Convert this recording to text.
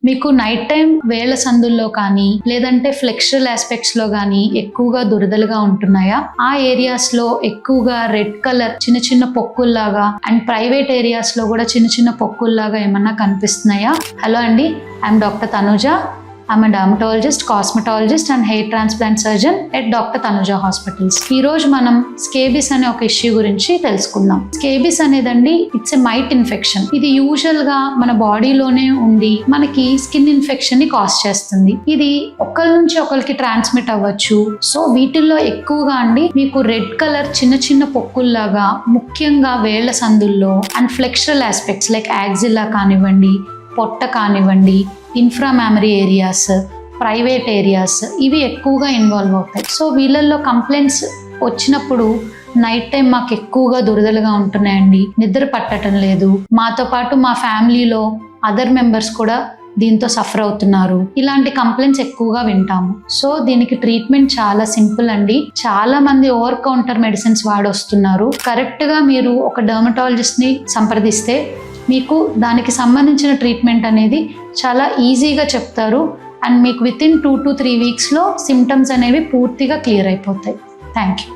మీకు night time వేళ్ల సందుల్లో కానీ లేదంటే ఫ్లెక్చురల్ ఆస్పెక్ట్స్ లో కానీ ఎక్కువగా దురదలుగా ఉంటున్నాయా? ఆ ఏరియాస్ లో ఎక్కువగా రెడ్ కలర్ చిన్న చిన్న పొక్కుల్లాగా అండ్ ప్రైవేట్ ఏరియాస్ లో కూడా చిన్న చిన్న పొక్కుల్లాగా ఏమన్నా కనిపిస్తున్నాయా? హలో అండి, I'm doctor Tanuja. I'm a dermatologist, cosmetologist and hair transplant surgeon at Dr. Tanuja Hospitals. ఈ రోజు మనం స్కేబిస్ అనే ఒక ఇష్యూ గురించి తెలుసుకుందాం. స్కేబిస్ అనేదండి ఇట్స్ ఎ మైట్ ఇన్ఫెక్షన్. ఇది యూజువల్ గా మన బాడీలోనే ఉండి మనకి స్కిన్ ఇన్ఫెక్షన్ ని కాజ్ చేస్తుంది. ఇది ఒకరి నుంచి ఒకరికి ట్రాన్స్మిట్ అవ్వచ్చు. సో వీటిల్లో ఎక్కువగా అండి మీకు రెడ్ కలర్ చిన్న చిన్న పొక్కుల్లాగా ముఖ్యంగా వేళ్ల సందుల్లో అండ్ ఫ్లెక్చురల్ ఆస్పెక్ట్స్ లైక్ యాక్సిల్లా కానివ్వండి, పొట్ట కానివ్వండి, ఇన్ఫ్రామామరీ ఏరియాస్, ప్రైవేట్ ఏరియాస్ ఇవి ఎక్కువగా ఇన్వాల్వ్ అవుతాయి. సో వీళ్ళల్లో కంప్లైంట్స్ వచ్చినప్పుడు నైట్ టైం మాకు ఎక్కువగా దురదలుగా ఉంటున్నాయండి, నిద్ర పట్టడం లేదు, మాతో పాటు మా ఫ్యామిలీలో అదర్ మెంబర్స్ కూడా దీంతో సఫర్ అవుతున్నారు, ఇలాంటి కంప్లైంట్స్ ఎక్కువగా వింటాము. సో దీనికి ట్రీట్మెంట్ చాలా సింపుల్ అండి. చాలా మంది ఓవర్ కౌంటర్ మెడిసిన్స్ వాడొస్తున్నారు. కరెక్ట్గా మీరు ఒక డర్మటాలజిస్ట్ని సంప్రదిస్తే మీకు దానికి సంబంధించిన ట్రీట్మెంట్ అనేది చాలా ఈజీగా చెప్తారు అండ్ మీకు వితిన్ 2 to 3 వీక్స్లో సిమ్టమ్స్ అనేవి పూర్తిగా క్లియర్ అయిపోతాయి. Thank you.